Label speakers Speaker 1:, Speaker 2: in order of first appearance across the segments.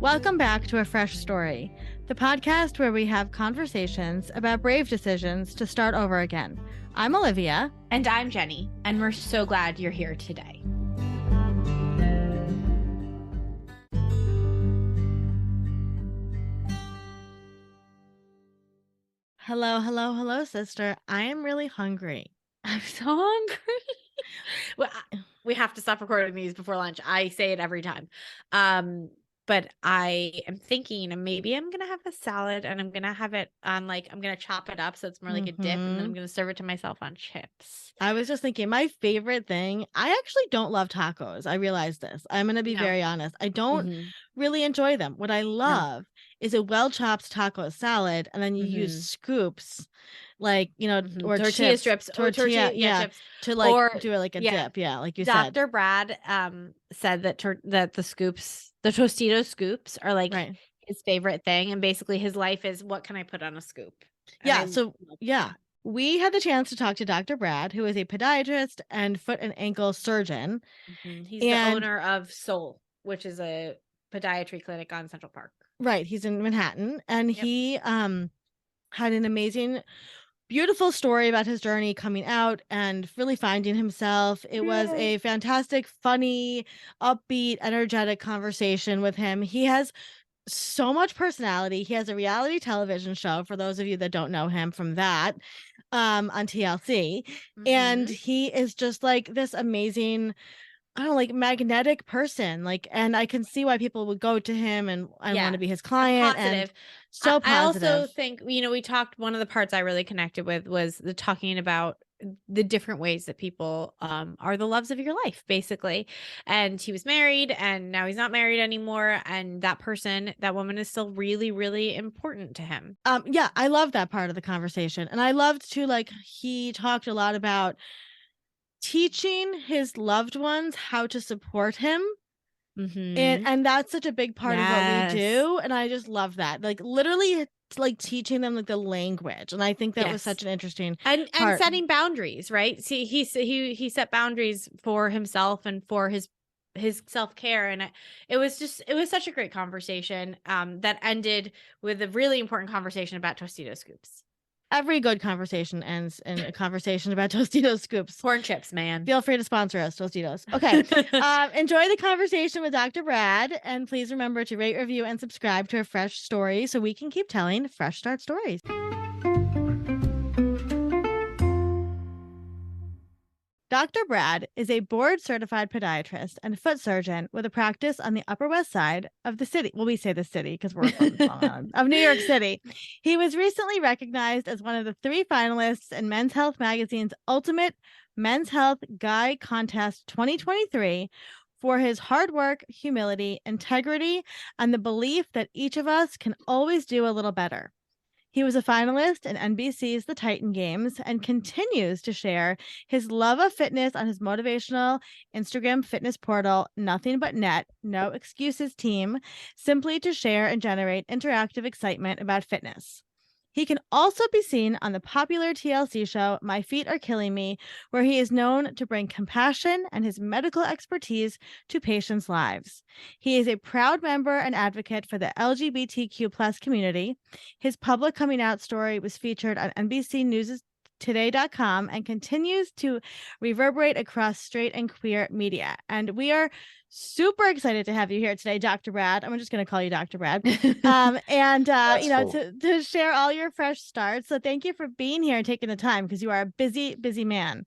Speaker 1: Welcome back to A Fresh Story, the podcast where we have conversations about brave decisions to start over again. I'm Olivia.
Speaker 2: And I'm Jenny, and we're so glad you're here today.
Speaker 1: Hello, sister. I am really hungry.
Speaker 2: I'm so hungry. Well, we have to stop recording these before lunch. I say it every time. But I am thinking maybe I'm going to have a salad and I'm going to have it on I'm going to chop it up so it's more like a dip, and then I'm going to serve it to myself on chips.
Speaker 1: I was just thinking my favorite thing, I actually don't love tacos. I realize this. I'm going to be very honest. I don't really enjoy them. What I love is a well-chopped taco salad, and then you use scoops or
Speaker 2: tortilla
Speaker 1: chips,
Speaker 2: strips,
Speaker 1: chips,
Speaker 2: chips,
Speaker 1: to do it like a dip. Yeah, like you said.
Speaker 2: Dr. Brad said that the scoops, the Tostito scoops, are his favorite thing, and basically his life is, what can I put on a scoop?
Speaker 1: We had the chance to talk to Dr. Brad, who is a podiatrist and foot and ankle surgeon.
Speaker 2: He's the owner of Soul, which is a podiatry clinic on Central Park.
Speaker 1: Right. He's in Manhattan, and he had an amazing, beautiful story about his journey coming out and really finding himself. It was a fantastic, funny, upbeat, energetic conversation with him. He has so much personality. He has a reality television show, for those of you that don't know him from that, on TLC. And he is just like this amazing, magnetic person. And I can see why people would go to him and want to be his client.
Speaker 2: Positive.
Speaker 1: So positive.
Speaker 2: I also think, we talked, one of the parts I really connected with was the talking about the different ways that people are the loves of your life, basically. And he was married, and now he's not married anymore. And that woman is still really, really important to him.
Speaker 1: I love that part of the conversation. And I loved too, he talked a lot about teaching his loved ones how to support him. And that's such a big part of what we do. And I just love that. Literally teaching them the language. And I think that was such an interesting
Speaker 2: and setting boundaries, right? See, he set boundaries for himself and for his self-care. And it was such a great conversation that ended with a really important conversation about Tostito scoops.
Speaker 1: Every good conversation ends in a conversation about Tostitos scoops.
Speaker 2: Corn chips, man.
Speaker 1: Feel free to sponsor us, Tostitos. Okay. Enjoy the conversation with Dr. Brad. And please remember to rate, review, and subscribe to A Fresh Story so we can keep telling fresh start stories. Dr. Brad is a board-certified podiatrist and foot surgeon with a practice on the Upper West Side of the city. Well, we say the city because we're of New York City. He was recently recognized as one of the 3 finalists in Men's Health Magazine's Ultimate Men's Health Guy Contest 2023 for his hard work, humility, integrity, and the belief that each of us can always do a little better. He was a finalist in NBC's The Titan Games and continues to share his love of fitness on his motivational Instagram fitness portal, Nothing But Net, No Excuses Team, simply to share and generate interactive excitement about fitness. He can also be seen on the popular TLC show My Feet Are Killing Me, where he is known to bring compassion and his medical expertise to patients' lives. He is a proud member and advocate for the LGBTQ+ community. His public coming out story was featured on NBC News' Today.com and continues to reverberate across straight and queer media. And we are super excited to have you here today, Dr. Brad. I'm just going to call you Dr. Brad. To share all your fresh starts. So thank you for being here and taking the time, because you are a busy, busy man.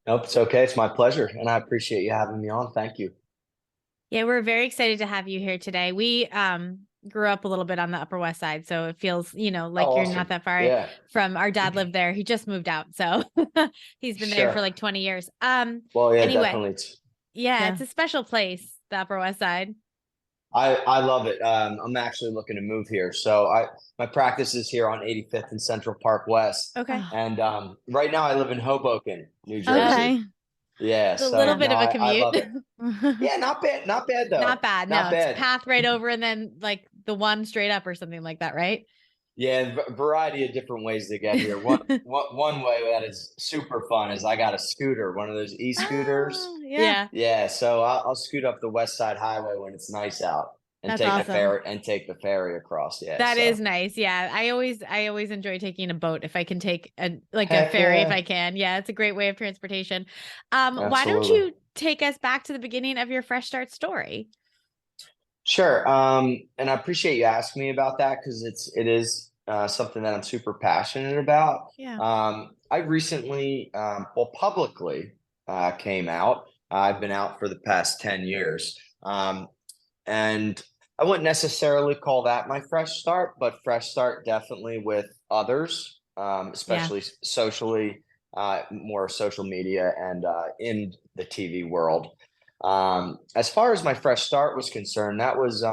Speaker 3: Nope, it's okay. It's my pleasure. And I appreciate you having me on. Thank you.
Speaker 2: Yeah, we're very excited to have you here today. We grew up a little bit on the Upper West Side, so it feels, you're
Speaker 3: awesome.
Speaker 2: not that far from. Our dad lived there. He just moved out, so he's been there for 20 years.
Speaker 3: Well, yeah,
Speaker 2: anyway,
Speaker 3: definitely.
Speaker 2: It's a special place, the Upper West Side.
Speaker 3: I love it. I'm actually looking to move here, so my practice is here on 85th and Central Park West.
Speaker 2: Okay.
Speaker 3: And right now I live in Hoboken, New Jersey.
Speaker 1: Okay.
Speaker 3: Yeah,
Speaker 2: it's a little bit of a commute.
Speaker 3: I love it. Yeah, not bad though.
Speaker 2: Not bad. It's path right over, and then the one straight up or something like that, right?
Speaker 3: Yeah, a variety of different ways to get here. One way that is super fun is I got a scooter, one of those e-scooters.
Speaker 2: Yeah.
Speaker 3: Yeah, so I'll scoot up the West Side Highway when it's nice out. and
Speaker 1: That's
Speaker 3: take
Speaker 1: awesome.
Speaker 3: the ferry across. Yeah,
Speaker 2: That
Speaker 3: so.
Speaker 2: is nice. Yeah. I always enjoy taking a boat if I can take a
Speaker 3: Heck
Speaker 2: ferry if
Speaker 3: yeah.
Speaker 2: I can. Yeah, it's a great way of transportation. Why don't
Speaker 3: Absolutely.
Speaker 2: you take us back to the beginning of your Fresh Start story?
Speaker 3: Sure. And I appreciate you asking me about that because it is something that I'm super passionate about.
Speaker 2: Yeah.
Speaker 3: I recently, publicly came out. I've been out for the past 10 years. And I wouldn't necessarily call that my fresh start, but fresh start definitely with others, especially socially, more social media and in the TV world. As far as my fresh start was concerned, that was,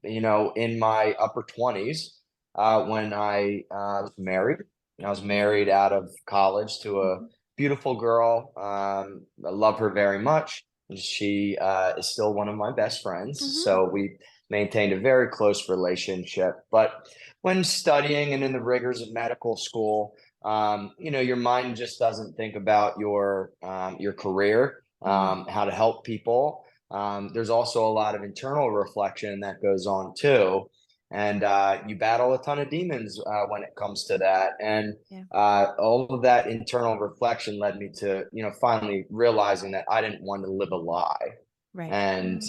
Speaker 3: in my upper 20s when I was married. I was married out of college to a beautiful girl. I love her very much. She is still one of my best friends. So we maintained a very close relationship. But when studying and in the rigors of medical school, your mind just doesn't think about your career, how to help people. There's also a lot of internal reflection that goes on too. And you battle a ton of demons when it comes to that. And all of that internal reflection led me to, finally realizing that I didn't want to live a lie.
Speaker 2: Right.
Speaker 3: And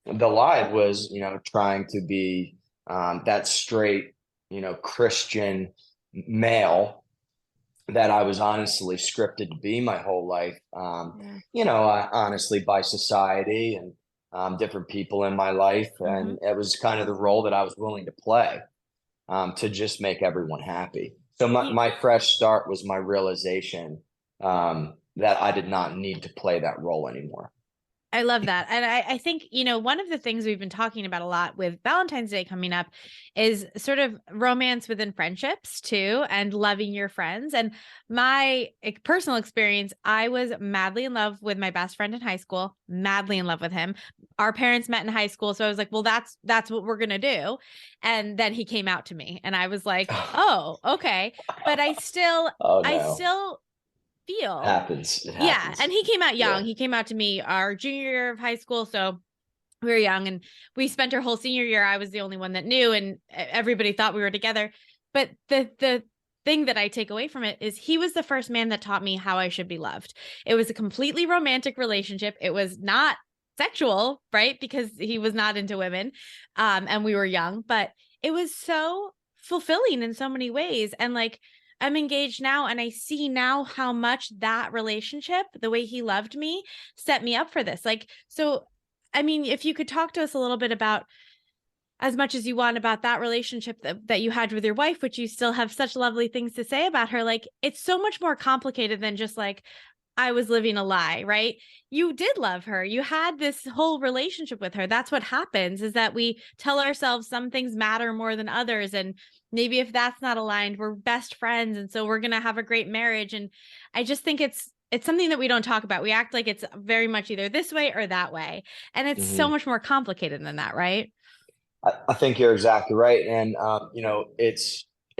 Speaker 3: the lie was, trying to be that straight, Christian male that I was honestly scripted to be my whole life. Honestly, by society and different people in my life. And it was kind of the role that I was willing to play to just make everyone happy. So my fresh start was my realization that I did not need to play that role anymore.
Speaker 2: I love that. And I think, one of the things we've been talking about a lot with Valentine's Day coming up is sort of romance within friendships too, and loving your friends. And my personal experience, I was madly in love with my best friend in high school, madly in love with him. Our parents met in high school. So I was like, well, that's what we're going to do. And then he came out to me and I was like, oh, okay. But I still feel
Speaker 3: Happens. It happens.
Speaker 2: and he came out young.
Speaker 3: Yeah.
Speaker 2: He came out to me our junior year of high school. So we were young and we spent our whole senior year. I was the only one that knew and everybody thought we were together. But the thing that I take away from it is he was the first man that taught me how I should be loved. It was a completely romantic relationship. It was not sexual, right? Because he was not into women and we were young, but it was so fulfilling in so many ways. And like, I'm engaged now and I see now how much that relationship, the way he loved me, set me up for this. Like, so, I mean, if you could talk to us a little bit about, as much as you want, about that relationship that you had with your wife, which you still have such lovely things to say about her. Like, it's so much more complicated than just like, I was living a lie, right? You did love her. You had this whole relationship with her. That's what happens, is that we tell ourselves some things matter more than others. And maybe if that's not aligned, we're best friends. And so we're going to have a great marriage. And I just think it's something that we don't talk about. We act like it's very much either this way or that way. And it's so much more complicated than that, right?
Speaker 3: I think you're exactly right. And,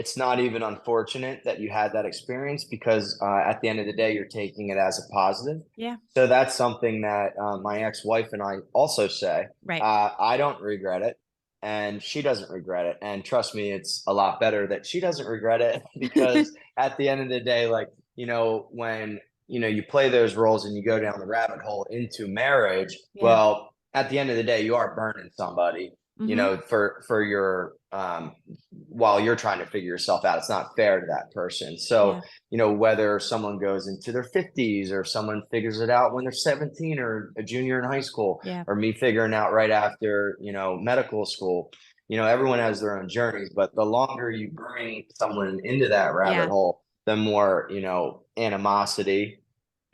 Speaker 3: it's not even unfortunate that you had that experience because at the end of the day, you're taking it as a positive.
Speaker 2: Yeah.
Speaker 3: So that's something that my ex-wife and I also say.
Speaker 2: Right.
Speaker 3: I don't regret it and she doesn't regret it. And trust me, it's a lot better that she doesn't regret it because at the end of the day, like, when, you play those roles and you go down the rabbit hole into marriage, well, at the end of the day, you are burning somebody. For your while you're trying to figure yourself out. It's not fair to that person. So, whether someone goes into their 50s or someone figures it out when they're 17 or a junior in high school, or me figuring out right after, medical school, everyone has their own journeys, but the longer you bring someone into that rabbit hole, the more, animosity,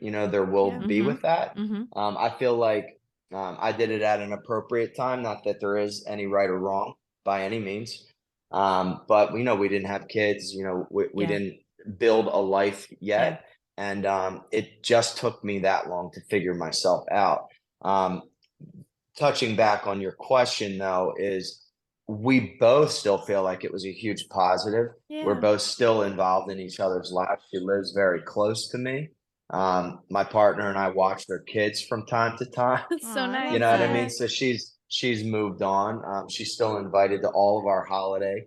Speaker 3: there will be with that. I feel like I did it at an appropriate time. Not that there is any right or wrong by any means. But we didn't have kids, we didn't build a life yet. And it just took me that long to figure myself out. Touching back on your question though, is we both still feel like it was a huge positive. We're both still involved in each other's lives. She lives very close to me. My partner and I watch their kids from time to time.
Speaker 2: That's so nice.
Speaker 3: You know what I mean? So she's she's moved on. She's still invited to all of our holiday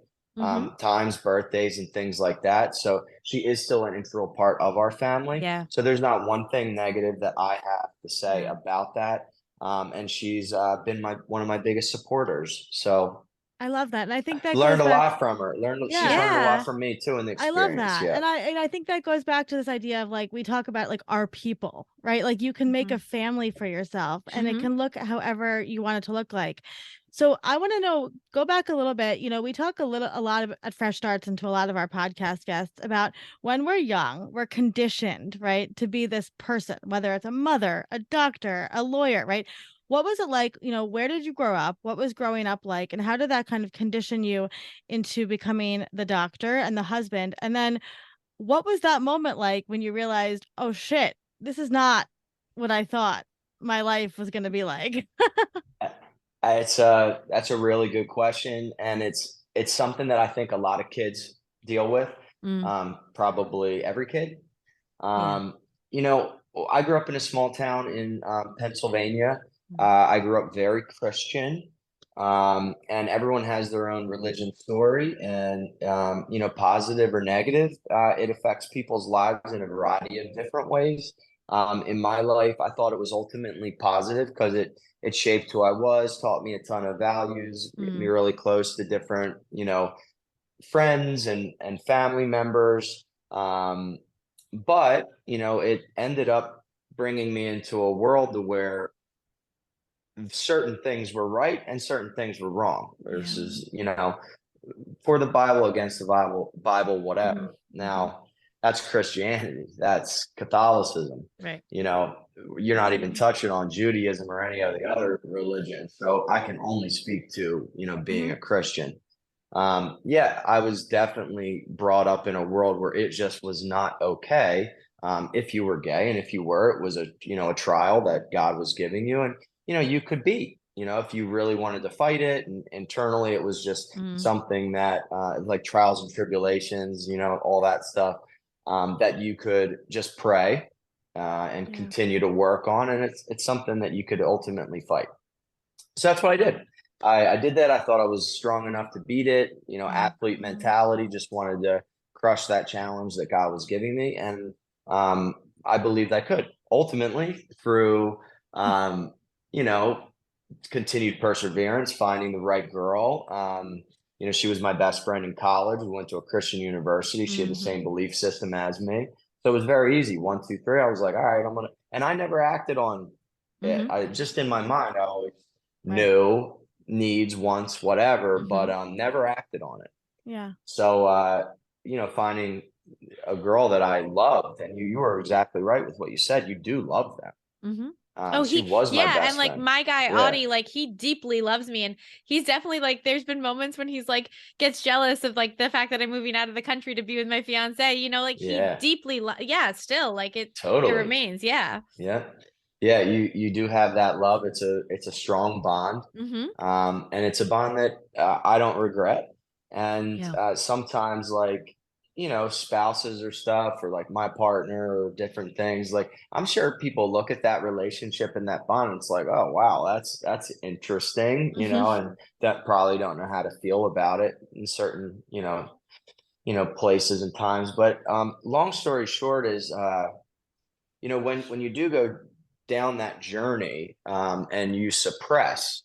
Speaker 3: times, birthdays, and things like that. So she is still an integral part of our family.
Speaker 2: Yeah.
Speaker 3: So there's not one thing negative that I have to say about that. And she's been one of my biggest supporters. So
Speaker 1: I love that. And I think that
Speaker 3: learned
Speaker 1: goes
Speaker 3: a
Speaker 1: back,
Speaker 3: lot from her. She's learned a lot from me too in the
Speaker 1: I
Speaker 3: experience.
Speaker 1: love that.
Speaker 3: Yeah.
Speaker 1: And I think that goes back to this idea of like, we talk about like our people, right? Like you can make a family for yourself and it can look however you want it to look like. So I want to know, go back a little bit. You know, we talk a lot of at Fresh Starts and to a lot of our podcast guests about when we're young, we're conditioned, right, to be this person, whether it's a mother, a doctor, a lawyer, right? What was it like? You know, where did you grow up? What was growing up like? And how did that kind of condition you into becoming the doctor and the husband? And then what was that moment like when you realized, oh shit, this is not what I thought my life was going to be like?
Speaker 3: That's a really good question, and it's something that I think a lot of kids deal with. Probably every kid. You know, I grew up in a small town in Pennsylvania. I grew up very Christian, and everyone has their own religion story, and you know, positive or negative. It affects people's lives in a variety of different ways. In my life, I thought it was ultimately positive because it shaped who I was, taught me a ton of values, made me really close to different, you know, friends and family members. But, you know, it ended up bringing me into a world where certain things were right and certain things were wrong versus, you know, for the Bible, against the Bible, whatever. Now, that's Christianity. That's Catholicism.
Speaker 2: Right.
Speaker 3: You know, you're not even touching on Judaism or any of the other religions. So I can only speak to, you know, being a Christian. Yeah, I was definitely brought up in a world where it just was not okay. If you were gay, and if you were, it was a, you know, a trial that God was giving you, and you know, you could be, you know, if you really wanted to fight it, and internally it was just something that like trials and tribulations, you know, all that stuff, that you could just pray and continue to work on, and it's something that you could ultimately fight. So that's what I did. I did that. I thought I was strong enough to beat it. You know, athlete mentality, just wanted to crush that challenge that God was giving me. And I believed I could. Ultimately, through, you know, continued perseverance, finding the right girl. You know, she was my best friend in college. We went to a Christian university. She had the same belief system as me. So it was very easy. 1, 2, 3. I was like, all right, and I never acted on it. I just, in my mind, I always knew needs, wants, whatever, but never acted on it.
Speaker 1: Yeah.
Speaker 3: So you know, finding a girl that I loved, and you were exactly right with what you said. You do love them. She was my best
Speaker 2: and like
Speaker 3: friend.
Speaker 2: my guy Audie, like he deeply loves me, and he's definitely like, there's been moments when he's like gets jealous of like the fact that I'm moving out of the country to be with my fiance, you know, like he deeply still like it totally, it remains. Yeah,
Speaker 3: you do have that love. It's a strong bond, and it's a bond that I don't regret. And sometimes, like, you know, spouses or stuff, or like my partner or different things, like I'm sure people look at that relationship and that bond, and it's like, oh wow, that's interesting, you know, and that probably don't know how to feel about it in certain, you know, places and times. But long story short is, you know, when you do go down that journey, and you suppress,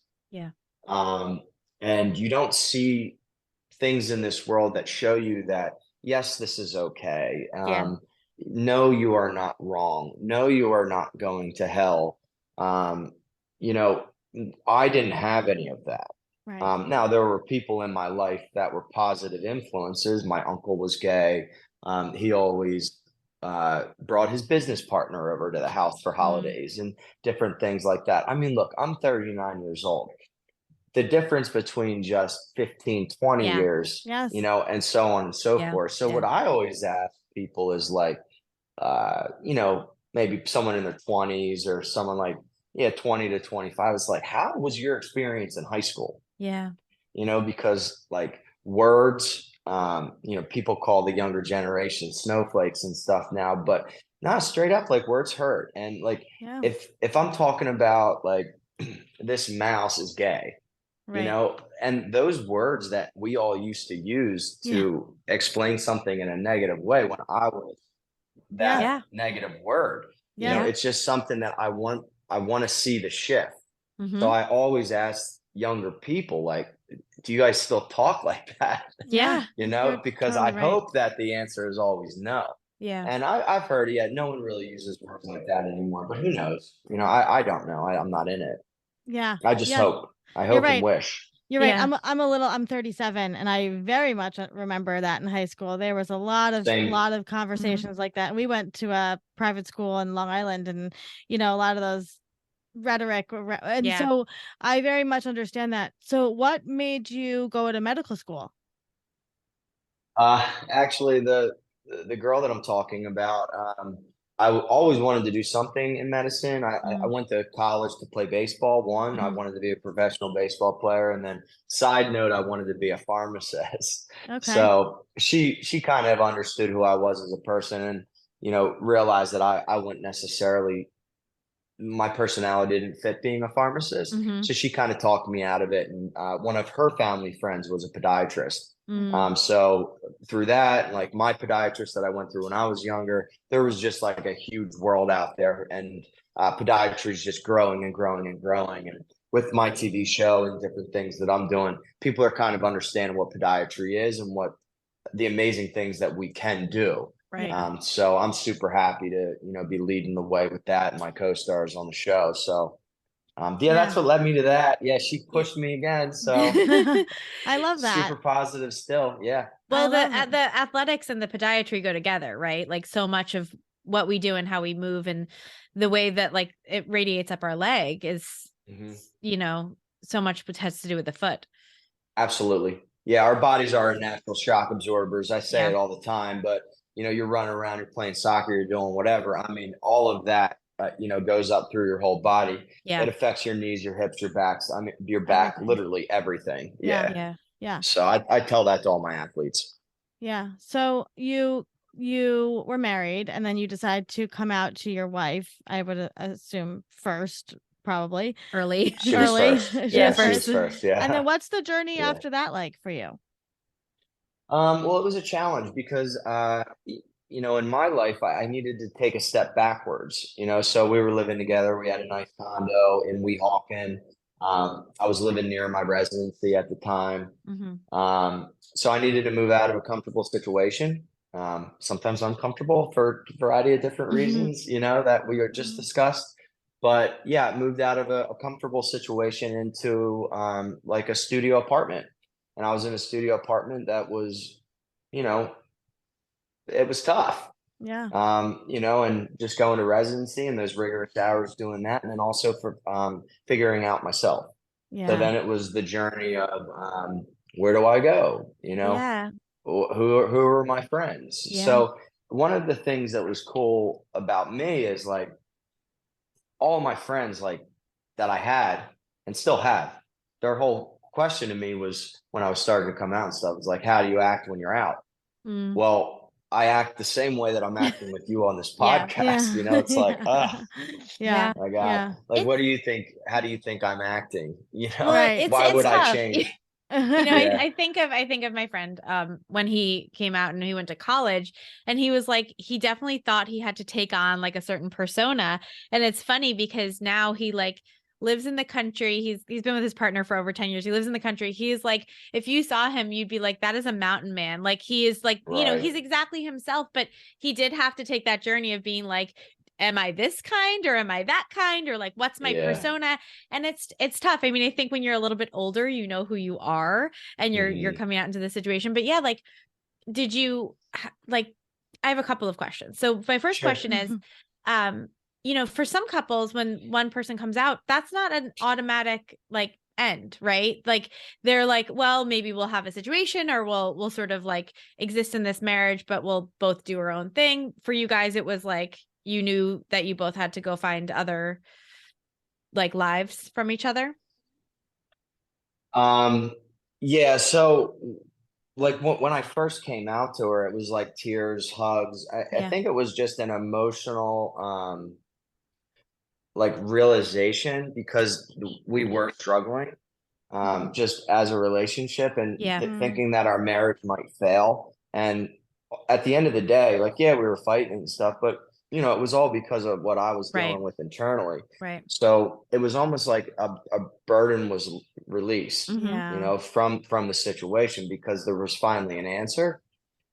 Speaker 3: and you don't see things in this world that show you that yes, this is okay. No, you are not wrong. No, you are not going to hell. You know, I didn't have any of that. Now there were people in my life that were positive influences. My uncle was gay. He always brought his business partner over to the house for holidays and different things like that. I mean, look, I'm 39 years old. The difference between just 15, 20 years, you know, and so on and so forth. So what I always ask people is like, you know, maybe someone in their 20s or someone like, 20 to 25. It's like, how was your experience in high school?
Speaker 2: Yeah.
Speaker 3: You know, because like words, you know, people call the younger generation snowflakes and stuff now, but not straight up, like words hurt. And like, if I'm talking about like this mouse is gay, you
Speaker 1: Right.
Speaker 3: know, and those words that we all used to use
Speaker 1: Yeah.
Speaker 3: to explain something in a negative way when I was that
Speaker 1: Yeah.
Speaker 2: Yeah.
Speaker 3: negative word, you know,
Speaker 1: Yeah.
Speaker 3: it's just something that I want to see the shift. So
Speaker 2: Mm-hmm.
Speaker 3: I always ask younger people, like, do you guys still talk like that?
Speaker 2: Yeah.
Speaker 3: You know,
Speaker 1: You're
Speaker 3: because I
Speaker 1: totally right.
Speaker 3: hope that the answer is always no.
Speaker 2: Yeah.
Speaker 3: And I've heard, yeah, no one really uses words like that anymore, but who knows? You know, I don't know. I'm not in it.
Speaker 1: Yeah.
Speaker 3: I just
Speaker 1: Yeah.
Speaker 3: hope. I
Speaker 1: You're
Speaker 3: hope and
Speaker 1: right.
Speaker 3: wish.
Speaker 1: You're right.
Speaker 2: Yeah.
Speaker 1: I'm 37 and I very much remember that in high school. There was a lot of
Speaker 3: Same.
Speaker 2: Mm-hmm.
Speaker 1: conversations like that. And we went to a private school in Long Island and a lot of those rhetoric and
Speaker 2: Yeah.
Speaker 1: so I very much understand that. So what made you go to medical school?
Speaker 3: Actually, the girl that I'm talking about, always wanted to do something in medicine. I
Speaker 1: Mm,
Speaker 3: went to college to play baseball. One, I
Speaker 1: mhm.
Speaker 3: wanted to be a professional baseball player, and then side note, I wanted to be a pharmacist.
Speaker 1: Okay.
Speaker 3: So she kind of understood who I was as a person, and realized that I wouldn't necessarily my personality didn't fit being a pharmacist.
Speaker 2: Mm-hmm.
Speaker 3: So she kind of talked me out of it. And one of her family friends was a podiatrist.
Speaker 2: Mm.
Speaker 3: So through that, like my podiatrist that I went through when I was younger, there was just like a huge world out there. And podiatry is just growing and growing and growing. And with my TV show and different things that I'm doing, people are kind of understanding what podiatry is and what the amazing things that we can do.
Speaker 2: Right.
Speaker 3: So I'm super happy to, be leading the way with that and my co-stars on the show. So, yeah, that's
Speaker 1: Yeah.
Speaker 3: what led me to that. Yeah, she pushed me again. So
Speaker 1: I love that.
Speaker 3: super positive still. Yeah.
Speaker 2: Well,
Speaker 1: love it.
Speaker 2: the athletics and the podiatry go together, right? Like so much of what we do and how we move and the way that like it radiates up our leg is,
Speaker 3: Mhm.
Speaker 2: so much has to do with the foot.
Speaker 3: Absolutely. Yeah, our bodies are natural shock absorbers. I say
Speaker 2: Yeah.
Speaker 3: it all the time, but you're running around, you're playing soccer, you're doing whatever. I mean, all of that, goes up through your whole body.
Speaker 2: Yeah.
Speaker 3: It affects your knees, your hips, your backs. I mean, your back,
Speaker 1: Everything.
Speaker 3: literally everything.
Speaker 1: Yeah.
Speaker 3: Yeah.
Speaker 2: Yeah.
Speaker 1: Yeah.
Speaker 3: So I tell that to all my athletes.
Speaker 1: Yeah. So you were married and then you decide to come out to your wife, I would assume first, probably.
Speaker 2: Early.
Speaker 3: She was
Speaker 1: Early.
Speaker 3: first.
Speaker 1: She
Speaker 3: Yeah,
Speaker 1: was
Speaker 3: she was
Speaker 1: first.
Speaker 3: first.
Speaker 1: And then
Speaker 3: Yeah.
Speaker 1: what's the journey
Speaker 3: Yeah.
Speaker 1: after that like for you?
Speaker 3: Well, it was a challenge because in my life I needed to take a step backwards, so we were living together. We had a nice condo in Weehawken. I was living near my residency at the time.
Speaker 2: Mm-hmm.
Speaker 3: So I needed to move out of a comfortable situation. Sometimes uncomfortable for a variety of different reasons, that we are just discussed. But yeah, moved out of a comfortable situation into like a studio apartment. And I was in a studio apartment that was, you know, it was tough.
Speaker 1: Yeah.
Speaker 3: And just going to residency and those rigorous hours doing that. And then also for figuring out myself. So
Speaker 1: Yeah.
Speaker 3: then it was the journey of where do I go?
Speaker 2: Yeah.
Speaker 3: Who are my friends?
Speaker 2: Yeah.
Speaker 3: So one of the things that was cool about me is like all my friends like that I had and still have, their whole question to me was when I was starting to come out and stuff, was like, how do you act when you're out?
Speaker 2: Mm.
Speaker 3: Well, I act the same way that I'm acting with you on this
Speaker 2: Yeah.
Speaker 3: podcast.
Speaker 1: Yeah.
Speaker 3: It's like,
Speaker 1: Yeah. Yeah.
Speaker 3: my God,
Speaker 1: Yeah.
Speaker 3: like, what
Speaker 2: It's
Speaker 3: do you think? How do you think I'm acting?
Speaker 1: Right.
Speaker 3: Why
Speaker 2: it's
Speaker 3: would I
Speaker 2: tough.
Speaker 3: change?
Speaker 1: Yeah.
Speaker 3: Yeah.
Speaker 2: I think of my friend when he came out and he went to college and he was like he definitely thought he had to take on like a certain persona. And it's funny because now he like lives in the country. He's been with his partner for over 10 years. He lives in the country. He is like, if you saw him, you'd be like, that is a mountain man. Like he is like,
Speaker 3: Right.
Speaker 2: he's exactly himself, but he did have to take that journey of being like, am I this kind or am I that kind? Or like, what's my
Speaker 3: Yeah.
Speaker 2: persona? And it's tough. I mean, I think when you're a little bit older, you know who you are and you're
Speaker 3: Mhm.
Speaker 2: coming out into the situation. But yeah, like, did you like, I have a couple of questions. So my first
Speaker 3: Sure.
Speaker 2: question is, for some couples, when one person comes out, that's not an automatic like end, right? Like they're like, well, maybe we'll have a situation or we'll sort of like exist in this marriage, but we'll both do our own thing. For you guys, it was like you knew that you both had to go find other like lives from each other.
Speaker 3: Yeah. So like when I first came out to her, it was like tears, hugs. I
Speaker 2: Yeah.
Speaker 3: think it was just an emotional, like realization because we were struggling just as a relationship and thinking that our marriage might fail. And at the end of the day, like, yeah, we were fighting and stuff, but you know, it was all because of what I was dealing with internally.
Speaker 2: Right.
Speaker 3: So it was almost like a burden was released,
Speaker 2: Mm-hmm.
Speaker 1: Yeah.
Speaker 3: you know, from the situation because there was finally an answer.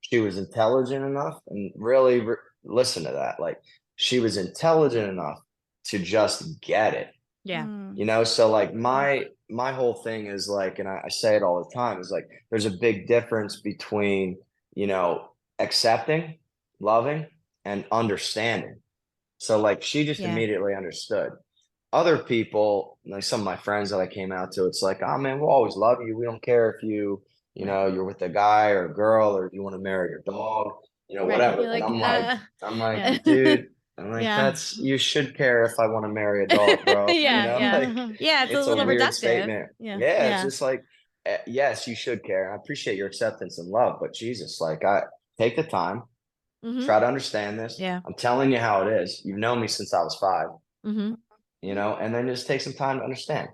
Speaker 3: She was intelligent enough, and really listen to that. Like, she was intelligent enough to just get it.
Speaker 2: Yeah.
Speaker 3: You know, so like my whole thing is like, and I say it all the time, is like there's a big difference between, you know, accepting, loving, and understanding. So like she just immediately understood. Other people, like some of my friends that I came out to, it's like, oh man, we'll always love you. We don't care if you know, you're with a guy or a girl, or you want to marry your dog, you know, whatever.
Speaker 2: You're like,
Speaker 3: I'm like, dude, I'm like, that's, you should care if I want to marry a dog, bro. You know, like,
Speaker 2: it's a little
Speaker 3: weird
Speaker 2: reductive
Speaker 3: statement.
Speaker 1: Yeah.
Speaker 3: It's just like, yes, you should care. I appreciate your acceptance and love, but Jesus, like, I take the time, try to understand this. I'm telling you how it is. You've known me since I was 5, you know, and then just take some time to understand.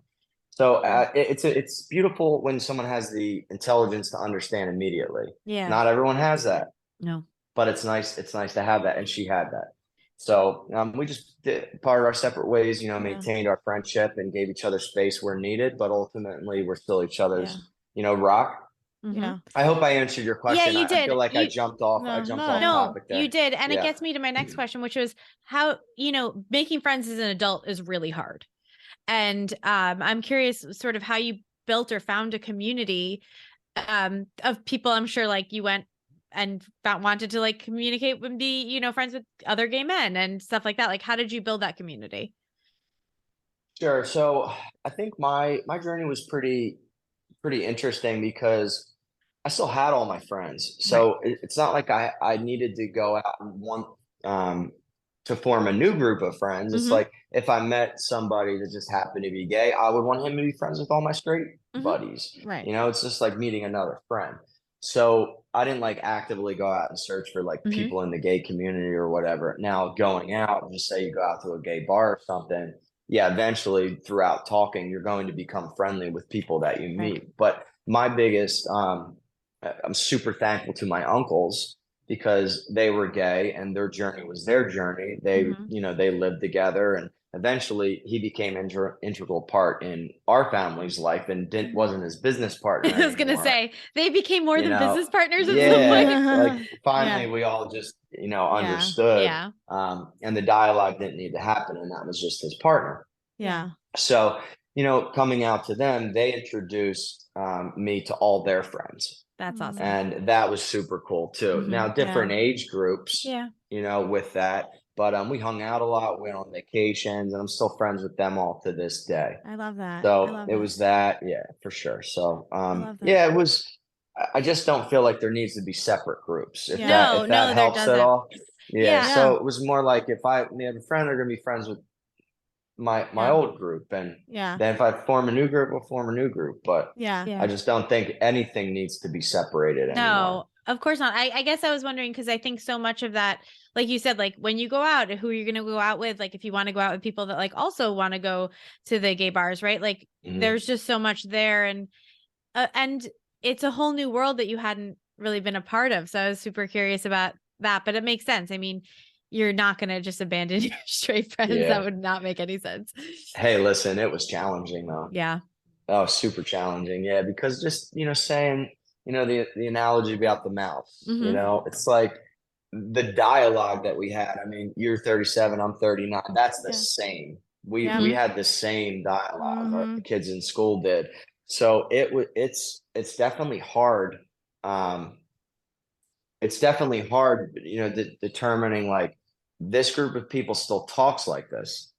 Speaker 3: So it's beautiful when someone has the intelligence to understand immediately. Not everyone has that.
Speaker 2: No.
Speaker 3: But it's nice. It's nice to have that, and she had that. So we just parted our separate ways. You know, maintained our friendship and gave each other space where needed. But ultimately, we're still each other's, you know, rock.
Speaker 1: Yeah.
Speaker 3: I hope I answered your question.
Speaker 2: Yeah, you did.
Speaker 3: I feel like I jumped off. I jumped off topic there.
Speaker 2: You did, and it gets me to my next question, which was how, you know, making friends as an adult is really hard. And I'm curious sort of how you built or found a community of people. I'm sure like you went and wanted to like communicate and be, you know, friends with other gay men and stuff like that. Like, how did you build that community?
Speaker 3: Sure. So I think my journey was pretty interesting because I still had all my friends. So it's not like I needed to go out and want to form a new group of friends. It's like if I met somebody that just happened to be gay, I would want him to be friends with all my straight buddies.
Speaker 1: Right.
Speaker 3: You know, it's just like meeting another friend. So I didn't like actively go out and search for like people in the gay community or whatever. Now going out, just say you go out to a gay bar or something. Yeah, eventually throughout talking, you're going to become friendly with people that you meet. But my biggest, I'm super thankful to my uncles because they were gay and their journey was their journey. They, you know, they lived together, and eventually he became integral part in our family's life and wasn't his business partner
Speaker 2: I was going to say they became more than business partners.
Speaker 3: Like finally we all just, you know, understood. And the dialogue didn't need to happen, and that was just his partner. So, you know, coming out to them, they introduced me to all their friends.
Speaker 2: That's awesome.
Speaker 3: And that was super cool too. Now, different age groups, you know, with that. But we hung out a lot, went on vacations, and I'm still friends with them all to this day.
Speaker 1: I love that.
Speaker 3: So it was that, for sure. So it was, I just don't feel like there needs to be separate groups. If that helps at all. So it was more like if I have a friend, they're gonna be friends with my old group, and then if I form a new group, we'll form a new group. But I just don't think anything needs to be separated anymore.
Speaker 2: No, of course not. I guess I was wondering because I think so much of that, like you said, like when you go out, who you're going to go out with, like if you want to go out with people that like also want to go to the gay bars, right? Like there's just so much there, and it's a whole new world that you hadn't really been a part of. So I was super curious about that, but it makes sense. I mean, you're not going to just abandon your straight friends. That would not make any sense.
Speaker 3: Hey, listen, it was challenging though. Oh, super challenging. Yeah. Because just, you know, saying, you know, the analogy about the mouth, you know, it's like the dialogue that we had. I mean, you're 37, I'm 39. That's the same. We had the same dialogue. Our kids in school did. So it's definitely hard. It's definitely hard, you know, determining like this group of people still talks like this.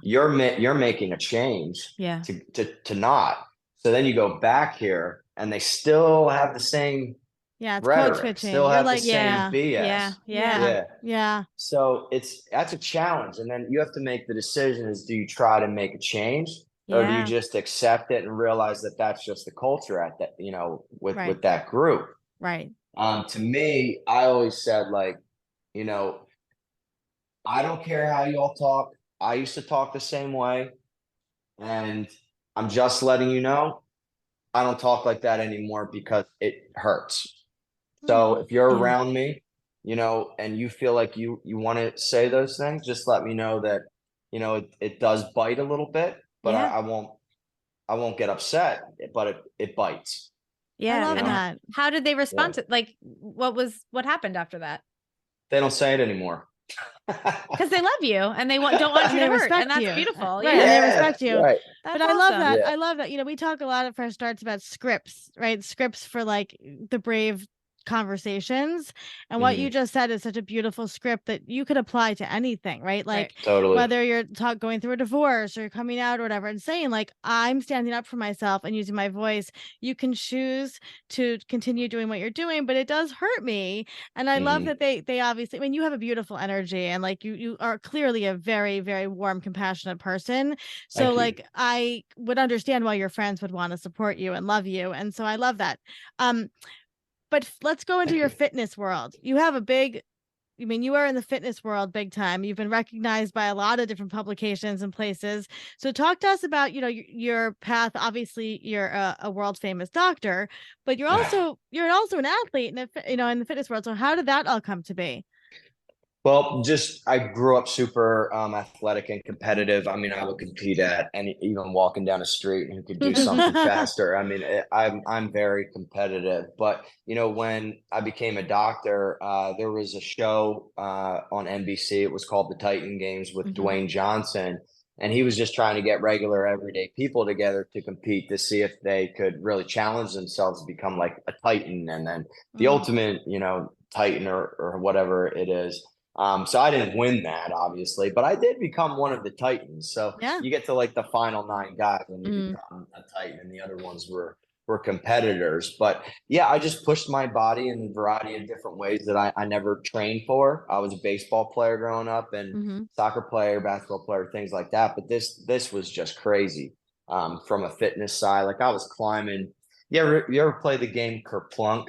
Speaker 3: You're making a change to not. So then you go back here and they still have the same rhetoric, still have the same BS. So that's a challenge. And then you have to make the decision is, do you try to make a change or do you just accept it and realize that that's just the culture at that, you know, with that group. To me, I always said like, you know, I don't care how you all talk. I used to talk the same way, and I'm just letting you know I don't talk like that anymore because it hurts. So if you're
Speaker 1: Yeah.
Speaker 3: around me, and you feel like you want to say those things, just let me know that, it does bite a little bit, but
Speaker 2: Yeah.
Speaker 3: I won't get upset, but it bites.
Speaker 2: Yeah.
Speaker 1: I love
Speaker 2: And
Speaker 1: that.
Speaker 2: how did they respond to, like, what happened after that?
Speaker 3: They don't say it anymore.
Speaker 2: Because they love you and they don't want you
Speaker 1: And
Speaker 2: to
Speaker 1: they
Speaker 2: hurt.
Speaker 1: respect
Speaker 2: And that's
Speaker 1: you.
Speaker 2: beautiful.
Speaker 1: Right.
Speaker 2: Yeah.
Speaker 1: And they respect you.
Speaker 3: Right.
Speaker 2: That's
Speaker 1: But I love
Speaker 2: awesome.
Speaker 1: that.
Speaker 3: Yeah.
Speaker 1: I love that. We talk a lot of our starts about scripts, right? Scripts for like the brave conversations. And what you just said is such a beautiful script that you could apply to anything, right? Like
Speaker 3: Totally.
Speaker 1: whether you're going through a divorce or coming out or whatever, and saying like, I'm standing up for myself and using my voice. You can choose to continue doing what you're doing, but it does hurt me. And I love that they obviously, I mean, you have a beautiful energy, and like you are clearly a very, very warm, compassionate person. So
Speaker 3: Thank you.
Speaker 1: like I would understand why your friends would want to support you and love you. And so I love that. But let's go into
Speaker 3: Thank
Speaker 1: your
Speaker 3: you.
Speaker 1: fitness world. You have a big, I mean, you are in the fitness world big time. You've been recognized by a lot of different publications and places. So talk to us about, your path. Obviously, you're a world famous doctor, but you're also an athlete in the fitness world. So how did that all come to be?
Speaker 3: Well, just I grew up super athletic and competitive. I mean, I would compete at any, even walking down the street, who could do something faster. I mean, I'm very competitive. But when I became a doctor, there was a show on NBC. It was called The Titan Games with Dwayne Johnson, and he was just trying to get regular, everyday people together to compete to see if they could really challenge themselves to become like a Titan, and then the ultimate, Titan or whatever it is. So I didn't win that, obviously, but I did become one of the Titans. So
Speaker 1: Yeah.
Speaker 3: you get to like the final 9 guys when you become a Titan, and the other ones were competitors. But yeah, I just pushed my body in a variety of different ways that I never trained for. I was a baseball player growing up, and soccer player, basketball player, things like that. But this was just crazy from a fitness side. Like I was climbing. You ever play the game Kerplunk?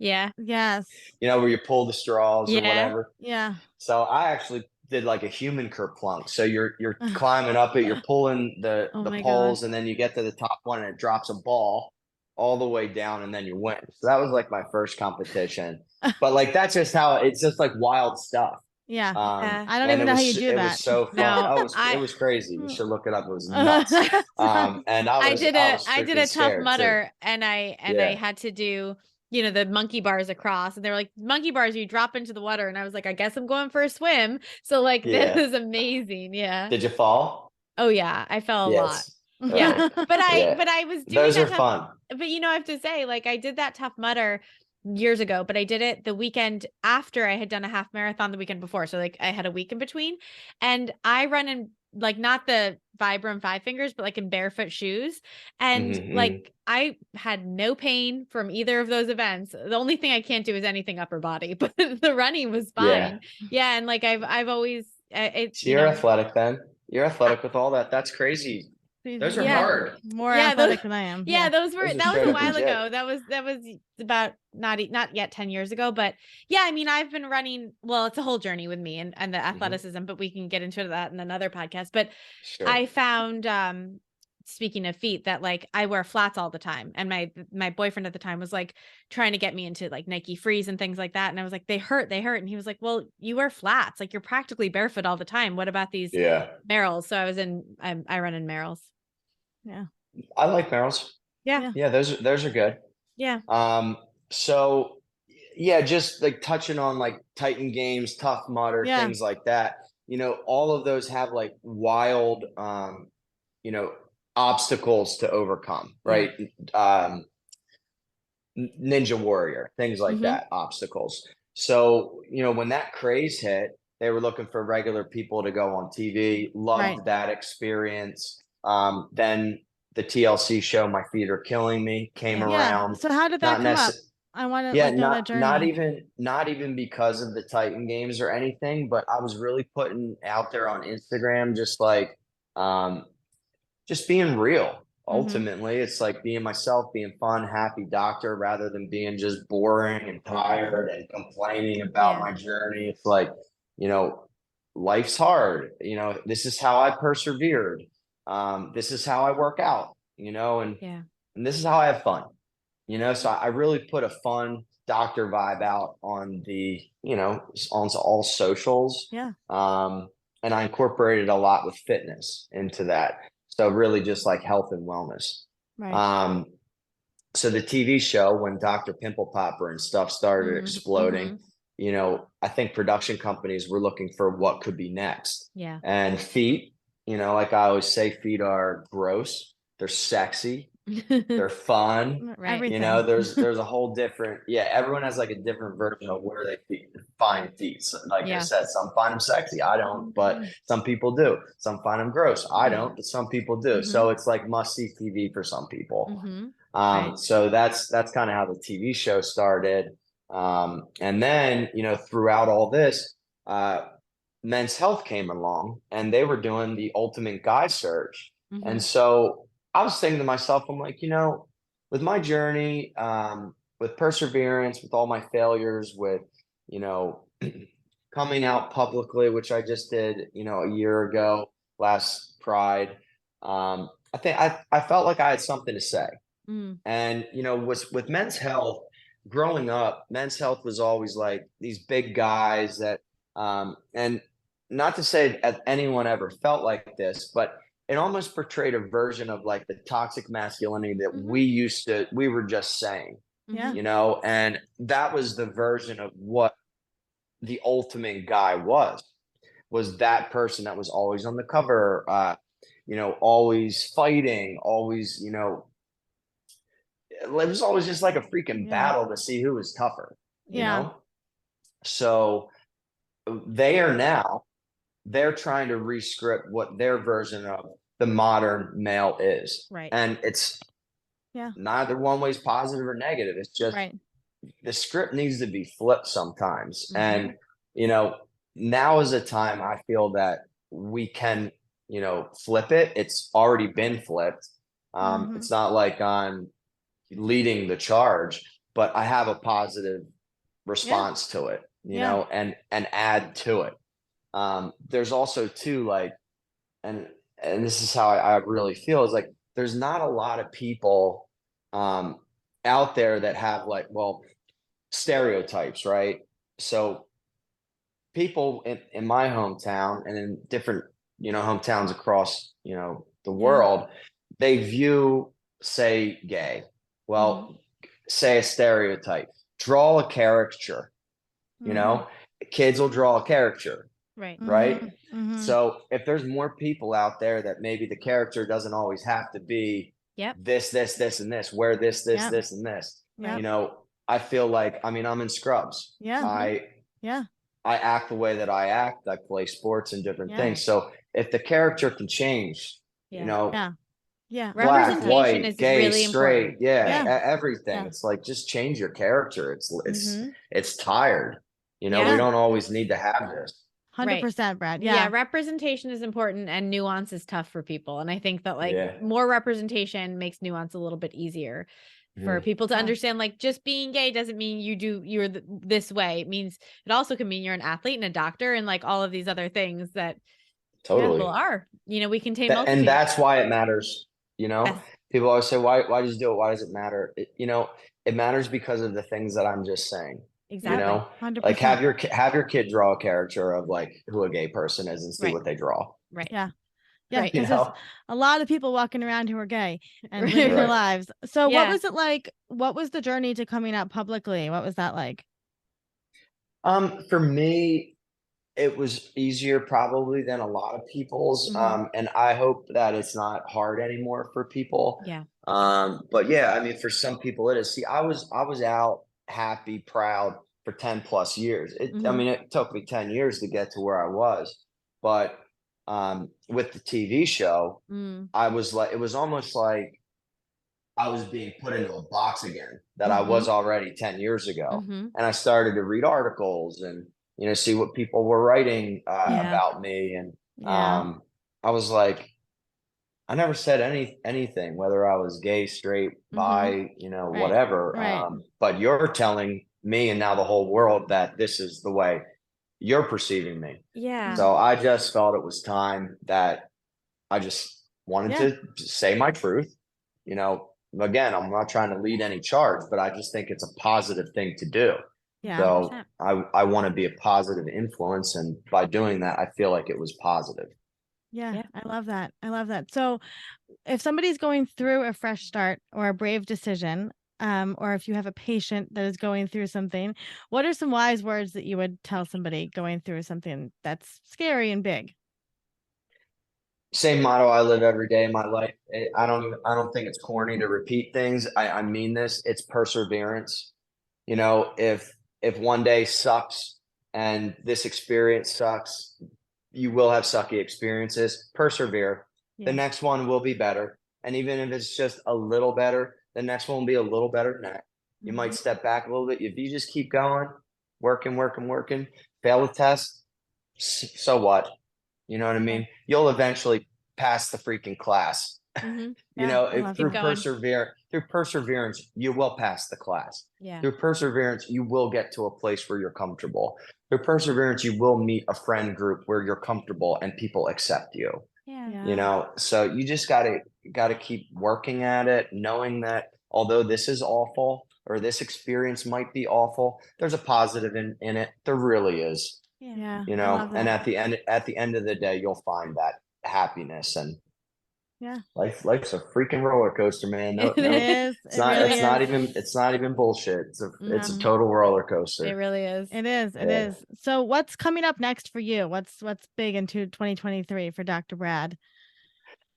Speaker 2: Yeah.
Speaker 1: Yes.
Speaker 3: Where you pull the straws or whatever.
Speaker 1: Yeah.
Speaker 3: So I actually did like a human kerplunk. So you're climbing up it, you're pulling the poles, and then you get to the top one and it drops a ball all the way down, and then you win. So that was like my first competition. But like that's just how it's just like wild stuff.
Speaker 1: Yeah.
Speaker 2: Yeah.
Speaker 1: I don't even know how you do
Speaker 3: It
Speaker 1: that.
Speaker 3: was so fun.
Speaker 2: No,
Speaker 3: it was crazy. You should look it up. It was nuts. And I did a
Speaker 2: tough
Speaker 3: scared
Speaker 2: mudder,
Speaker 3: too.
Speaker 2: and I had to do the monkey bars across, and they were like, monkey bars, you drop into the water, and I was like, I guess I'm going for a swim. So like that was amazing. Yeah.
Speaker 3: Did you fall?
Speaker 2: Oh yeah, I fell a lot.
Speaker 3: Right.
Speaker 2: Yeah. But I was doing
Speaker 3: those
Speaker 2: that
Speaker 3: are
Speaker 2: tough,
Speaker 3: fun.
Speaker 2: but I have to say, like, I did that tough mudder years ago, but I did it the weekend after I had done a half marathon the weekend before. So like I had a week in between, and I run in like not the Vibram 5 fingers, but like in barefoot shoes. And like I had no pain from either of those events. The only thing I can't do is anything upper body, but the running was fine. Yeah. And like I've always,
Speaker 3: So you're athletic then. You're athletic with all that. That's crazy. Those are hard.
Speaker 1: More athletic than I am.
Speaker 2: Yeah, that was a while
Speaker 3: legit.
Speaker 2: ago. That was about not yet 10 years ago, but yeah, I mean, I've been running, well, it's a whole journey with me and the athleticism, but we can get into that in another podcast. But I found speaking of feet, that like I wear flats all the time, and my boyfriend at the time was like trying to get me into like Nike Frees and things like that, and I was like, they hurt, and he was like, well, you wear flats, like you're practically barefoot all the time, what about these Merrells? So I run in Merrells. Yeah,
Speaker 3: I like Merrells. Yeah, those are good.
Speaker 2: Yeah.
Speaker 3: So yeah, just like touching on like Titan Games, Tough Mudder, things like that. All of those have like wild obstacles to overcome, right? Ninja Warrior, things like that, obstacles. So, when that craze hit, they were looking for regular people to go on TV. Loved that experience. Then the TLC show, My Feet Are Killing Me, came around.
Speaker 1: So how did that come up? I want to know that journey.
Speaker 3: Not even because of the Titan Games or anything, but I was really putting out there on Instagram, just like, just being real. Ultimately, it's like being myself, being fun, happy doctor, rather than being just boring and tired and complaining about my journey. It's like, life's hard. You know, this is how I persevered. This is how I work out, you know, and this is how I have fun, you know. So I really put a fun doctor vibe out on the, you know, on all socials.
Speaker 1: Yeah.
Speaker 3: And I incorporated a lot with fitness into that. So really just like health and wellness.
Speaker 1: Right.
Speaker 3: So the TV show, when Dr. Pimple Popper and stuff started exploding, you know, I think production companies were looking for what could be next.
Speaker 2: Yeah.
Speaker 3: And feet, you know, like I always say, feet are gross. They're sexy. They're fun.
Speaker 2: Right.
Speaker 1: Everything.
Speaker 3: You know, there's a whole different, everyone has like a different version of where they find feet. So like I said, some find them sexy. I don't, but some people do. Some find them gross. I don't, but some people do. So it's like must see TV for some people. So that's kind of how the TV show started. And then, you know, throughout all this, Men's Health came along and they were doing the ultimate guy search. And so I was thinking to myself, I'm like, you know, with my journey, with perseverance, with all my failures, with, you know, coming out publicly, which I just did, you know, a year ago, last Pride, I think I felt like I had something to say. And, you know, with Men's Health, growing up, Men's Health was always like these big guys that, and not to say that anyone ever felt like this, but it almost portrayed a version of like the toxic masculinity that we were just saying, you know, and that was the version of what the ultimate guy was that person that was always on the cover, you know, always fighting, always, you know, it was always just like a freaking battle to see who was tougher, you know? So they're trying to rescript what their version of the modern male is.
Speaker 2: Right.
Speaker 3: And it's neither one way is positive or negative. It's just the script needs to be flipped sometimes. And, you know, now is a time I feel that we can, you know, flip it. It's already been flipped. It's not like I'm leading the charge, but I have a positive response to it, you know, and add to it. There's also too, like, and this is how I really feel, is like there's not a lot of people out there that have like, well, stereotypes, right? So people in my hometown and in different, you know, hometowns across, you know, the world, they view, say, gay. Well, say a stereotype, draw a caricature, you know, kids will draw a caricature, right? So if there's more people out there that maybe the character doesn't always have to be this, and this, wear this, and this, you know, I feel like, I mean, I'm in Scrubs. I act the way that I act. I play sports and different things. So if the character can change, you know, black, white, gay, really straight, everything. It's like, just change your character. It's tired. You know, we don't always need to have this.
Speaker 1: 100%, Brad.
Speaker 2: Representation is important and nuance is tough for people. And I think that like more representation makes nuance a little bit easier for people to understand. Like, just being gay doesn't mean you're this way. It means, it also can mean you're an athlete and a doctor and like all of these other things that people are, you know, we contain multitudes.
Speaker 3: And that's why it matters. You know, people always say, why does you do it? Why does it matter? You know, it matters because of the things that I'm just saying.
Speaker 2: Exactly.
Speaker 3: You know,
Speaker 1: 100%.
Speaker 3: like have your kid draw a caricature of like who a gay person is and see what they draw.
Speaker 1: Yeah, because there's a lot of people walking around who are gay and living their lives. So what was it like? What was the journey to coming out publicly? What was that like?
Speaker 3: For me, it was easier probably than a lot of people's. And I hope that it's not hard anymore for people. But yeah, I mean, for some people it is. See, I was out happy, proud for 10 plus years. I mean, it took me 10 years to get to where I was, but with the TV show, I was like, it was almost like I was being put into a box again that I was already 10 years ago. And I started to read articles and, you know, see what people were writing about me. And I was like, I never said anything, whether I was gay, straight, bi, you know, whatever. But you're telling me and now the whole world that this is the way you're perceiving me.
Speaker 2: Yeah.
Speaker 3: So I just felt it was time that I just wanted to say my truth. You know, again, I'm not trying to lead any charge, but I just think it's a positive thing to do.
Speaker 1: Yeah.
Speaker 3: So
Speaker 2: 100%.
Speaker 3: I want to be a positive influence. And by doing that, I feel like it was positive.
Speaker 1: Yeah, I love that. I love that. So if somebody's going through a fresh start or a brave decision, or if you have a patient that is going through something, what are some wise words that you would tell somebody going through something that's scary and big?
Speaker 3: Same motto I live every day in my life. I don't think it's corny to repeat things. I mean this. It's perseverance. You know, if one day sucks and this experience sucks, you will have sucky experiences. Persevere. The
Speaker 1: Yeah.
Speaker 3: next one will be better. And even if it's just a little better, the next one will be a little better than that. You might step back a little bit. If you just keep going, working, fail the test, so what? You know what I mean? You'll eventually pass the freaking class.
Speaker 2: Mhm.
Speaker 3: You know,
Speaker 1: I
Speaker 3: if
Speaker 1: love
Speaker 3: through
Speaker 1: that.
Speaker 3: perseverance, you will pass the class.
Speaker 2: Yeah.
Speaker 3: Through perseverance, you will get to a place where you're comfortable. Through perseverance, you will meet a friend group where you're comfortable and people accept you.
Speaker 2: Yeah.
Speaker 3: You know, so you just gotta keep working at it, knowing that although this is awful or this experience might be awful, there's a positive in it. There really is.
Speaker 1: Yeah.
Speaker 3: You
Speaker 1: I
Speaker 3: know,
Speaker 1: love
Speaker 3: and
Speaker 1: that.
Speaker 3: at the end of the day, you'll find that happiness. And
Speaker 1: Yeah.
Speaker 3: life's a freaking roller coaster, man. No,
Speaker 2: It
Speaker 3: no,
Speaker 1: It is.
Speaker 3: it's
Speaker 1: It
Speaker 3: not.
Speaker 1: really
Speaker 3: It's not
Speaker 1: is.
Speaker 3: even. It's not even bullshit. It's a
Speaker 1: No.
Speaker 3: total roller
Speaker 2: It
Speaker 3: coaster.
Speaker 2: really is.
Speaker 1: It is. It
Speaker 3: Yeah.
Speaker 1: is. So what's coming up next for you? What's big into 2023 for Dr. Brad?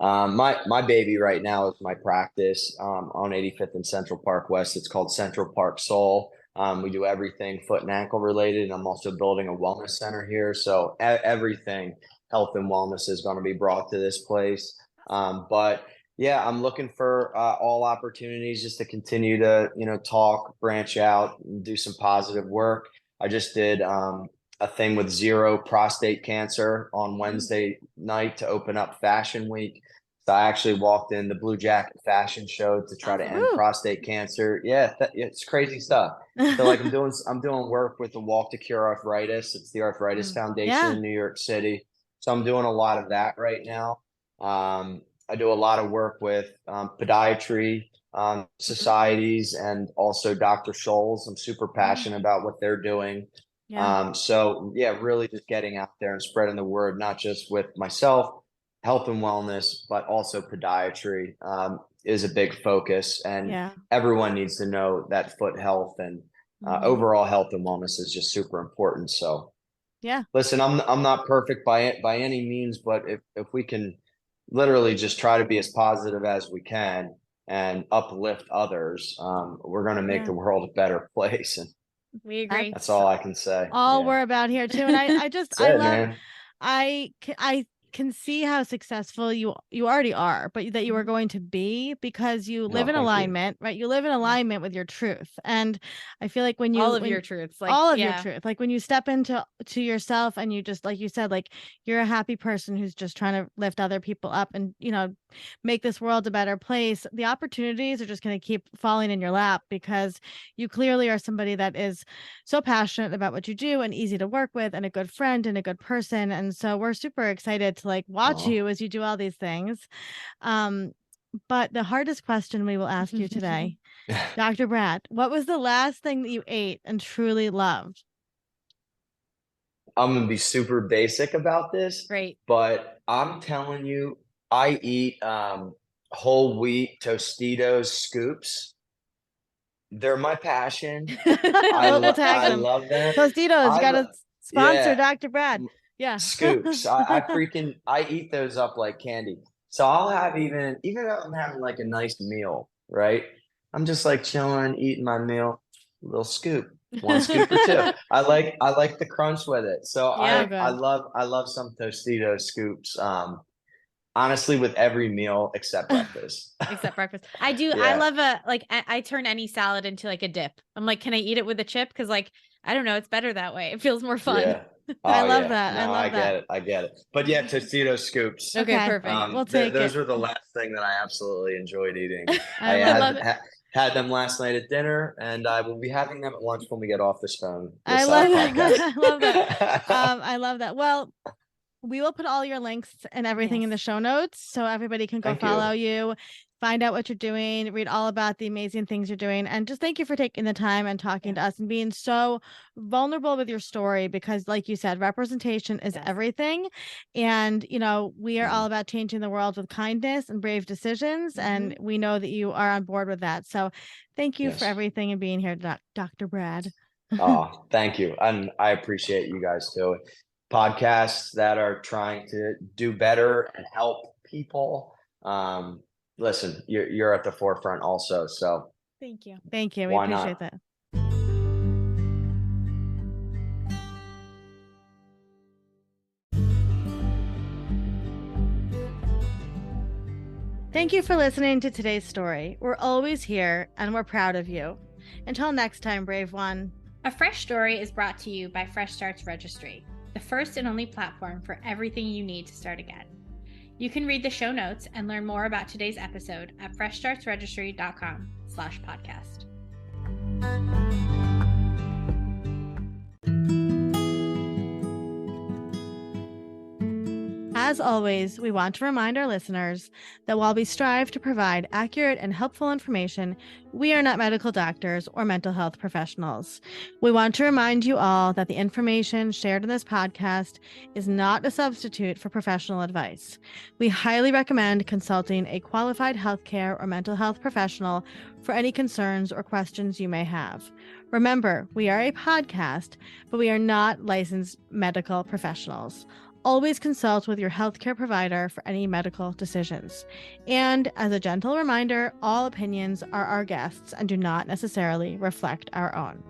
Speaker 3: My baby right now is my practice on 85th and Central Park West. It's called Central Park Soul. We do everything foot and ankle related, and I'm also building a wellness center here. So everything health and wellness is going to be brought to this place. But yeah, I'm looking for all opportunities just to continue to talk, branch out, and do some positive work. I just did a thing with Zero Prostate Cancer on Wednesday night to open up Fashion Week. So I actually walked in the Blue Jacket Fashion Show to try to end
Speaker 1: Woo.
Speaker 3: prostate cancer. Yeah, it's crazy stuff. So like I'm doing work with the Walk to Cure Arthritis. It's the Arthritis Foundation
Speaker 1: Yeah.
Speaker 3: in New York City. So I'm doing a lot of that right now. I do a lot of work with podiatry societies and also Dr. Scholl's. I'm super passionate about what they're doing.
Speaker 1: Yeah.
Speaker 3: So yeah, really just getting out there and spreading the word, not just with myself, health and wellness, but also podiatry is a big focus. And
Speaker 1: Yeah.
Speaker 3: everyone needs to know that foot health and overall health and wellness is just super important. So
Speaker 1: Yeah.
Speaker 3: listen, I'm not perfect by any means, but if we can literally just try to be as positive as we can and uplift others, we're going to make the world a better place. And
Speaker 2: We agree.
Speaker 3: that's all I can say.
Speaker 1: All
Speaker 3: Yeah.
Speaker 1: we're about here too. And I just
Speaker 3: That's
Speaker 1: I
Speaker 3: it,
Speaker 1: love
Speaker 3: man.
Speaker 1: I can see how successful you already are, but that you are going to be because you live in
Speaker 3: thank you.
Speaker 1: alignment, right? You live in alignment with your truth. And I feel like when you
Speaker 2: all of your truths, like
Speaker 1: all of your truth, like when you step into yourself and you just, like you said, like you're a happy person who's just trying to lift other people up and make this world a better place, the opportunities are just going to keep falling in your lap because you clearly are somebody that is so passionate about what you do and easy to work with and a good friend and a good person. And so we're super excited to like watch you as you do all these things. But the hardest question we will ask you today, Dr. Brad, what was the last thing that you ate and truly loved?
Speaker 3: I'm gonna be super basic about this,
Speaker 2: Great.
Speaker 3: but I'm telling you, I eat whole wheat Tostitos scoops. They're my passion. I love them.
Speaker 1: Tostitos, you gotta sponsor
Speaker 3: yeah,
Speaker 1: Dr. Brad. Yeah.
Speaker 3: scoops. I eat those up like candy. So I'll have even though I'm having like a nice meal, right? I'm just like chilling, eating my meal, a little scoop, one scoop or two. I like the crunch with it. So
Speaker 2: Yeah.
Speaker 3: I love some Tostitos scoops. Honestly, with every meal except breakfast.
Speaker 2: Except breakfast. I do.
Speaker 3: Yeah.
Speaker 2: I love I turn any salad into like a dip. I'm like, can I eat it with a chip? Because like, I don't know, it's better that way. It feels more fun.
Speaker 3: Yeah.
Speaker 1: I
Speaker 3: Oh,
Speaker 1: love
Speaker 3: yeah.
Speaker 1: that. I
Speaker 3: No,
Speaker 1: love that.
Speaker 3: I get it. But yeah, Tostito scoops.
Speaker 2: Okay,
Speaker 1: Okay.
Speaker 2: perfect.
Speaker 1: We'll take
Speaker 3: Those
Speaker 1: it.
Speaker 3: were the last thing that I absolutely enjoyed eating.
Speaker 1: I
Speaker 2: I love it.
Speaker 3: Had them last night at dinner, and I will be having them at lunch when we get off this phone.
Speaker 1: I
Speaker 3: This
Speaker 1: love
Speaker 3: podcast.
Speaker 1: I love that. I love that. Well, we will put all your links and everything in the
Speaker 2: Yes.
Speaker 1: show notes so everybody can go
Speaker 3: Thank you.
Speaker 1: follow you, find out what you're doing, read all about the amazing things you're doing. And just thank you for taking the time and talking to us and being so vulnerable with your story, because like you said, representation is
Speaker 2: Yes.
Speaker 1: everything. And, you know, we are
Speaker 3: Mhm.
Speaker 1: all about changing the world with kindness and brave decisions. And we know that you are on board with that. So thank you for
Speaker 3: Yes.
Speaker 1: everything and being here, Dr. Brad.
Speaker 3: Oh, thank you. And I appreciate you guys too. Podcasts that are trying to do better and help people. Listen, you're at the forefront also. So
Speaker 1: Thank you. Thank you. We
Speaker 3: why
Speaker 1: appreciate
Speaker 3: not?
Speaker 1: that. Thank you for listening to today's story. We're always here and we're proud of you. Until next time, brave one.
Speaker 2: A Fresh Story is brought to you by Fresh Starts Registry, the first and only platform for everything you need to start again. You can read the show notes and learn more about today's episode at freshstartsregistry.com/podcast.
Speaker 1: As always, we want to remind our listeners that while we strive to provide accurate and helpful information, we are not medical doctors or mental health professionals. We want to remind you all that the information shared in this podcast is not a substitute for professional advice. We highly recommend consulting a qualified healthcare or mental health professional for any concerns or questions you may have. Remember, we are a podcast, but we are not licensed medical professionals. Always consult with your healthcare provider for any medical decisions. And as a gentle reminder, all opinions are our guests and do not necessarily reflect our own.